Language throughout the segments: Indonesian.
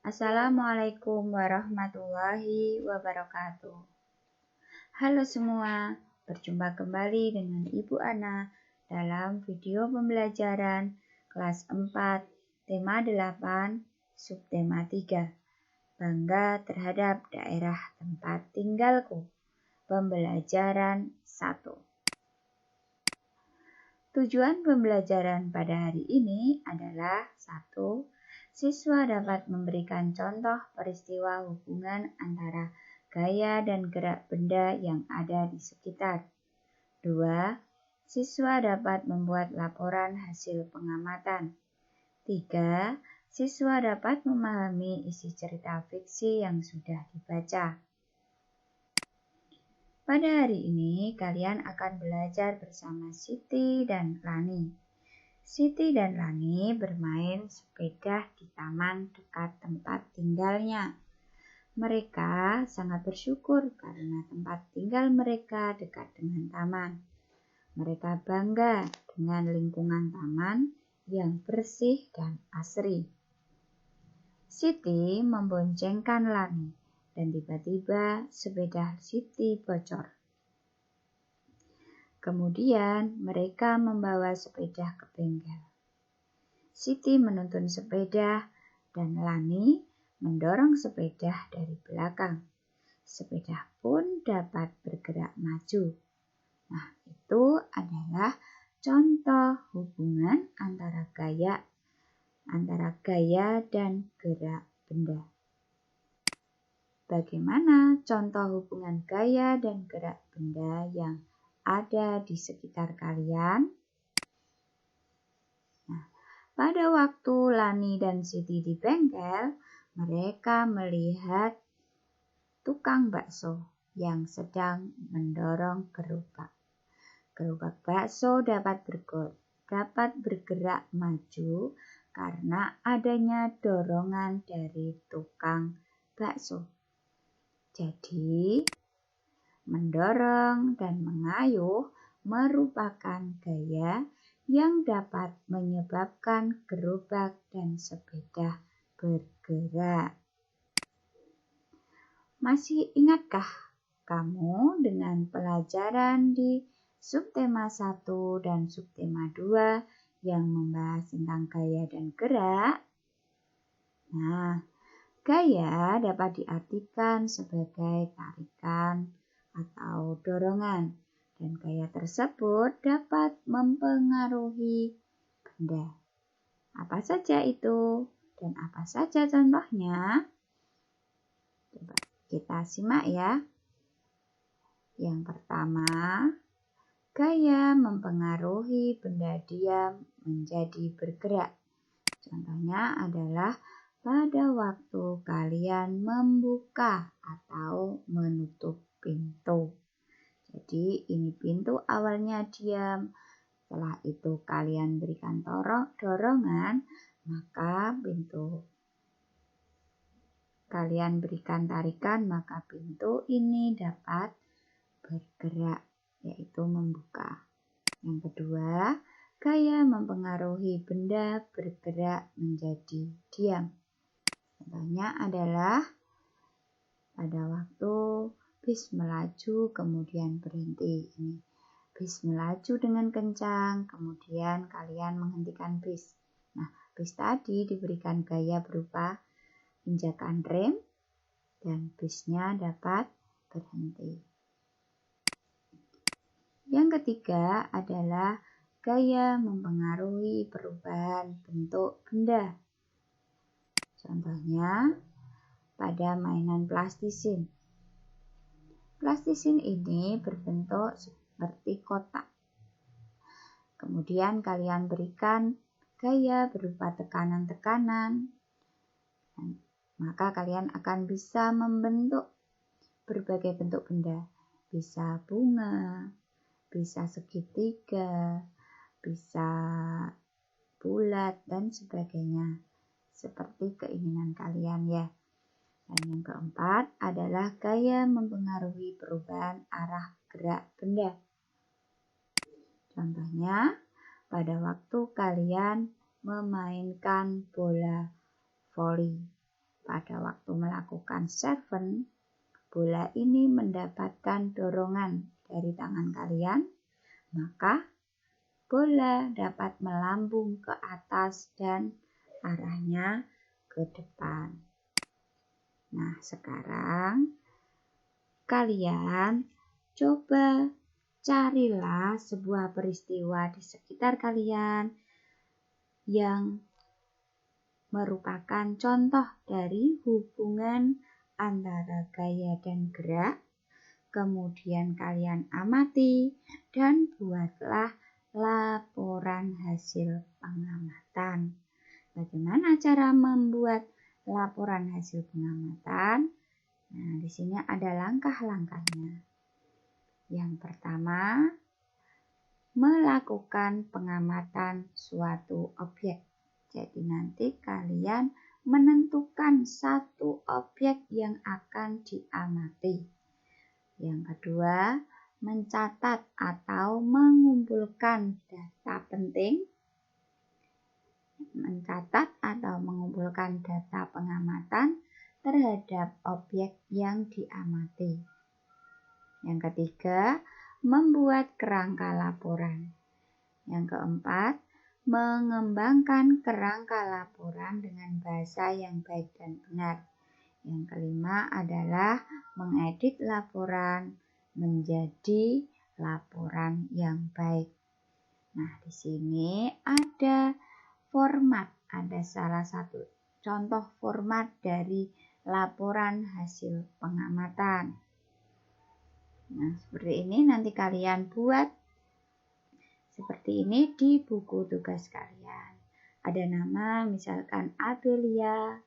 Assalamualaikum warahmatullahi wabarakatuh. Halo semua, berjumpa kembali dengan Ibu Ana dalam video pembelajaran kelas 4, tema 8, subtema 3. Bangga terhadap daerah tempat tinggalku. Pembelajaran 1. Tujuan pembelajaran pada hari ini adalah 1. Siswa dapat memberikan contoh peristiwa hubungan antara gaya dan gerak benda yang ada di sekitar. 2. Siswa dapat membuat laporan hasil pengamatan. 3. Siswa dapat memahami isi cerita fiksi yang sudah dibaca. Pada hari ini, kalian akan belajar bersama Siti dan Lani. Siti dan Lani bermain sepeda di taman dekat tempat tinggalnya. Mereka sangat bersyukur karena tempat tinggal mereka dekat dengan taman. Mereka bangga dengan lingkungan taman yang bersih dan asri. Siti memboncengkan Lani. Dan tiba-tiba sepeda Siti bocor. Kemudian mereka membawa sepeda ke bengkel. Siti menuntun sepeda dan Lani mendorong sepeda dari belakang. Sepeda pun dapat bergerak maju. Nah, itu adalah contoh hubungan antara gaya dan gerak benda. Bagaimana contoh hubungan gaya dan gerak benda yang ada di sekitar kalian? Nah, pada waktu Lani dan Siti di bengkel, mereka melihat tukang bakso yang sedang mendorong gerobak. Gerobak bakso dapat bergerak maju karena adanya dorongan dari tukang bakso. Jadi, mendorong dan mengayuh merupakan gaya yang dapat menyebabkan gerobak dan sepeda bergerak. Masih ingatkah kamu dengan pelajaran di subtema 1 dan subtema 2 yang membahas tentang gaya dan gerak? Nah, gaya dapat diartikan sebagai tarikan atau dorongan, dan gaya tersebut dapat mempengaruhi benda. Apa saja itu dan apa saja contohnya? Coba kita simak ya. Yang pertama, gaya mempengaruhi benda diam menjadi bergerak. Contohnya adalah pada waktu kalian membuka atau menutup pintu. Jadi ini pintu awalnya diam, setelah itu kalian berikan dorongan, maka pintu kalian berikan tarikan, maka pintu ini dapat bergerak, yaitu membuka. Yang kedua, gaya mempengaruhi benda bergerak menjadi diam. Contohnya adalah pada waktu bis melaju kemudian berhenti. Ini bis melaju dengan kencang, kemudian kalian menghentikan bis. Nah, bis tadi diberikan gaya berupa injakan rem dan bisnya dapat berhenti. Yang ketiga adalah gaya mempengaruhi perubahan bentuk benda. Contohnya pada mainan plastisin. Plastisin ini berbentuk seperti kotak. Kemudian kalian berikan gaya berupa tekanan-tekanan. Maka kalian akan bisa membentuk berbagai bentuk benda. Bisa bunga, bisa segitiga, bisa bulat, dan sebagainya. Seperti keinginan kalian ya. Dan yang keempat adalah gaya mempengaruhi perubahan arah gerak benda. Contohnya, pada waktu kalian memainkan bola voli. pada waktu melakukan serven, bola ini mendapatkan dorongan dari tangan kalian, maka bola dapat melambung ke atas dan arahnya ke depan. Nah, sekarang kalian coba carilah sebuah peristiwa di sekitar kalian yang merupakan contoh dari hubungan antara gaya dan gerak. Kemudian kalian amati dan buatlah laporan hasil pengamatan. Bagaimana cara membuat laporan hasil pengamatan? Nah, di sini ada langkah-langkahnya. Yang pertama, melakukan pengamatan suatu objek. Jadi nanti kalian menentukan satu objek yang akan diamati. Yang kedua, mencatat atau mengumpulkan data penting. Mencatat atau mengumpulkan data pengamatan terhadap objek yang diamati. Yang ketiga, membuat kerangka laporan. Yang keempat, mengembangkan kerangka laporan dengan bahasa yang baik dan benar. Yang kelima adalah mengedit laporan menjadi laporan yang baik. Nah, di sini ada format, ada salah satu contoh format dari laporan hasil pengamatan. Nah, seperti ini nanti kalian buat seperti ini di buku tugas kalian. Ada nama misalkan Abelia,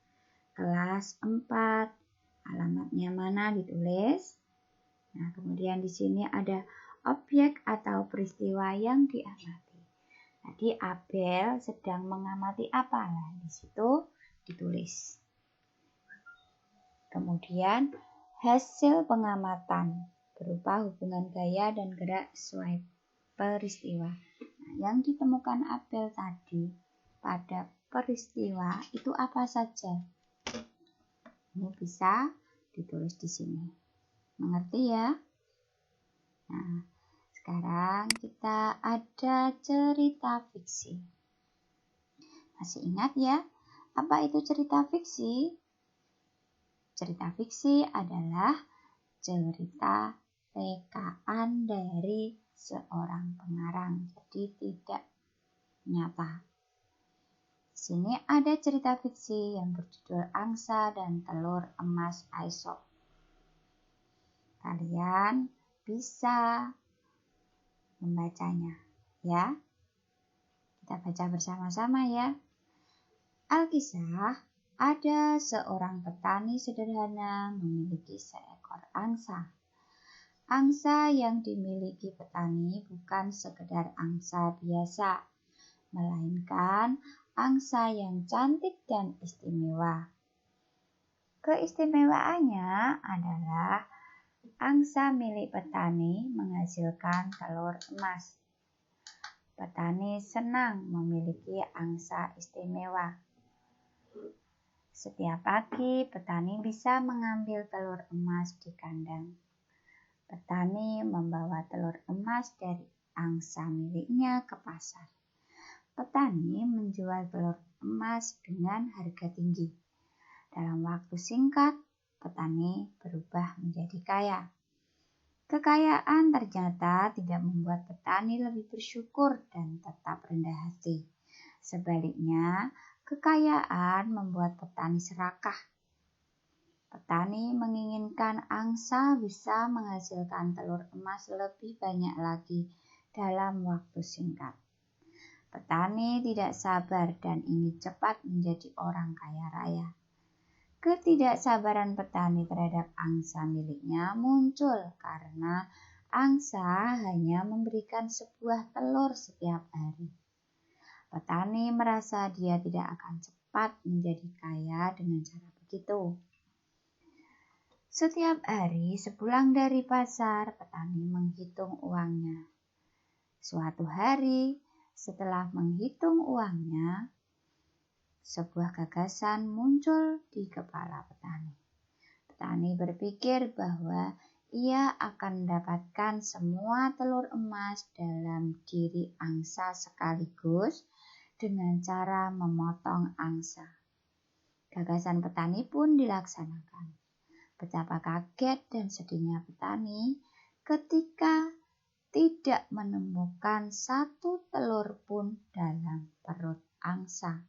kelas 4, alamatnya mana ditulis. Nah, kemudian di sini ada objek atau peristiwa yang diamati. Tadi Abel sedang mengamati apa? Nah, di situ ditulis. Kemudian hasil pengamatan berupa hubungan gaya dan gerak sesuai peristiwa. Nah, yang ditemukan Abel tadi pada peristiwa itu apa saja? Ini bisa ditulis di sini. Mengerti ya? Nah, sekarang kita ada cerita fiksi. Masih ingat ya? Apa itu cerita fiksi? Cerita fiksi adalah cerita rekaan dari seorang pengarang. Jadi tidak nyata. Di sini ada cerita fiksi yang berjudul Angsa dan Telur Emas Aesop. Kalian bisa membacanya, ya. Kita baca bersama-sama ya. Alkisah, ada seorang petani sederhana memiliki seekor angsa. Angsa yang dimiliki petani bukan sekedar angsa biasa, melainkan angsa yang cantik dan istimewa. Keistimewaannya adalah angsa milik petani menghasilkan telur emas. Petani senang memiliki angsa istimewa. Setiap pagi, petani bisa mengambil telur emas di kandang. Petani membawa telur emas dari angsa miliknya ke pasar. Petani menjual telur emas dengan harga tinggi. Dalam waktu singkat, petani berubah menjadi kaya. Kekayaan ternyata tidak membuat petani lebih bersyukur dan tetap rendah hati. Sebaliknya, kekayaan membuat petani serakah. Petani menginginkan angsa bisa menghasilkan telur emas lebih banyak lagi dalam waktu singkat. Petani tidak sabar dan ingin cepat menjadi orang kaya raya. Ketidaksabaran petani terhadap angsa miliknya muncul karena angsa hanya memberikan sebuah telur setiap hari. Petani merasa dia tidak akan cepat menjadi kaya dengan cara begitu. Setiap hari sepulang dari pasar, petani menghitung uangnya. Suatu hari, setelah menghitung uangnya, sebuah gagasan muncul di kepala petani. Petani berpikir bahwa ia akan mendapatkan semua telur emas dalam diri angsa sekaligus dengan cara memotong angsa. Gagasan petani pun dilaksanakan. Betapa kaget dan sedihnya petani ketika tidak menemukan satu telur pun dalam perut angsa.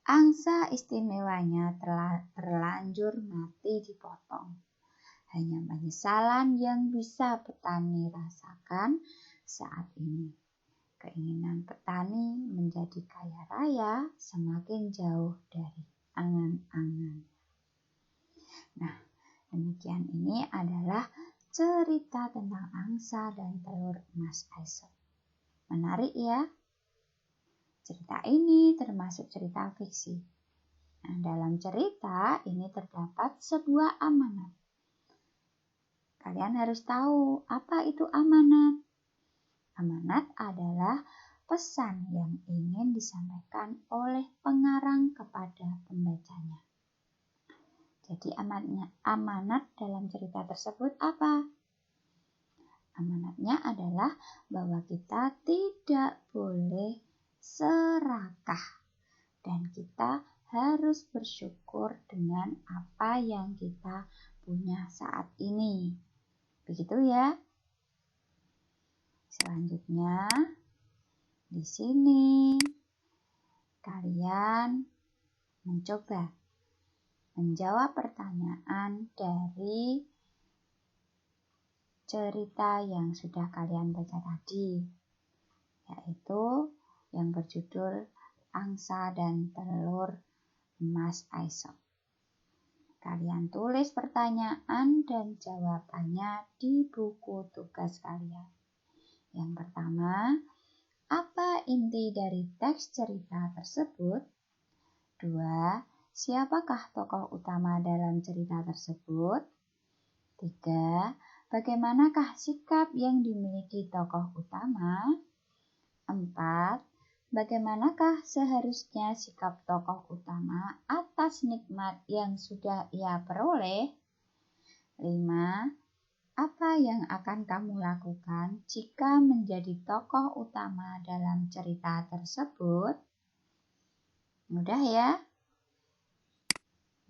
Angsa istimewanya telah terlanjur mati dipotong. Hanya penyesalan yang bisa petani rasakan saat ini. Keinginan petani menjadi kaya raya semakin jauh dari angan-angan. Nah, demikian ini adalah cerita tentang angsa dan telur emas Aesop. Menarik ya? Cerita ini termasuk cerita fiksi. Nah, dalam cerita ini terdapat sebuah amanat. Kalian harus tahu apa itu amanat. Amanat adalah pesan yang ingin disampaikan oleh pengarang kepada pembacanya. Jadi amanat dalam cerita tersebut apa? Amanatnya adalah bahwa kita tidak boleh serakah dan kita harus bersyukur dengan apa yang kita punya saat ini. Begitu ya. Selanjutnya di sini kalian mencoba menjawab pertanyaan dari cerita yang sudah kalian baca tadi, yaitu yang berjudul Angsa dan Telur Emas Aesop. Kalian tulis pertanyaan dan jawabannya di buku tugas kalian. Yang pertama, apa inti dari teks cerita tersebut? 2. Siapakah tokoh utama dalam cerita tersebut? 3. Bagaimanakah sikap yang dimiliki tokoh utama? 4. Bagaimanakah seharusnya sikap tokoh utama atas nikmat yang sudah ia peroleh? 5. Apa yang akan kamu lakukan jika menjadi tokoh utama dalam cerita tersebut? Mudah ya?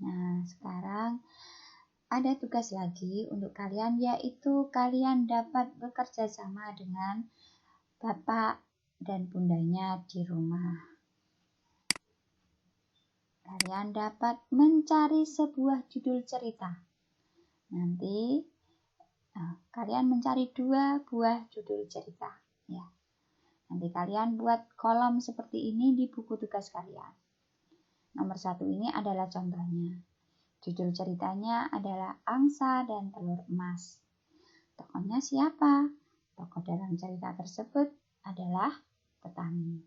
Nah, sekarang ada tugas lagi untuk kalian, yaitu kalian dapat bekerja sama dengan Bapak dan Bundanya di rumah. Kalian dapat mencari sebuah judul cerita. Nanti kalian mencari 2 buah judul cerita. Ya. Nanti kalian buat kolom seperti ini di buku tugas kalian. Nomor 1 ini adalah contohnya. Judul ceritanya adalah Angsa dan Telur Emas. Tokohnya siapa? Tokoh dalam cerita tersebut adalah petani.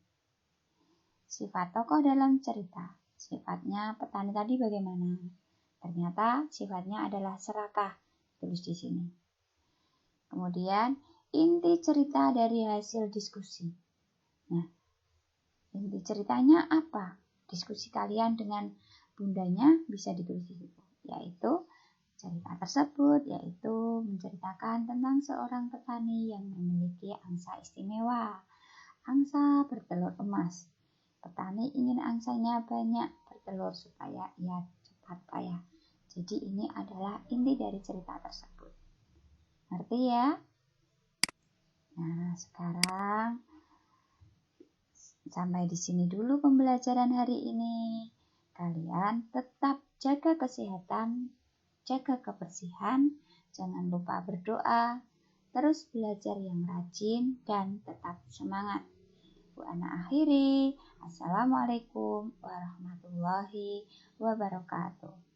Sifat tokoh dalam cerita. Sifatnya petani tadi bagaimana? Ternyata sifatnya adalah serakah. Tulis di sini. Kemudian inti cerita dari hasil diskusi. Nah, inti ceritanya apa? Diskusi kalian dengan bundanya bisa ditulis di situ. Yaitu cerita tersebut menceritakan tentang seorang petani yang memiliki angsa istimewa. Angsa bertelur emas. Petani ingin angsanya banyak bertelur supaya ia cepat kaya. Jadi ini adalah inti dari cerita tersebut. Ngerti ya? Nah, sekarang sampai di sini dulu pembelajaran hari ini. Kalian tetap jaga kesehatan, jaga kebersihan, jangan lupa berdoa, terus belajar yang rajin dan tetap semangat. Bu Ana akhiri. Assalamualaikum warahmatullahi wabarakatuh.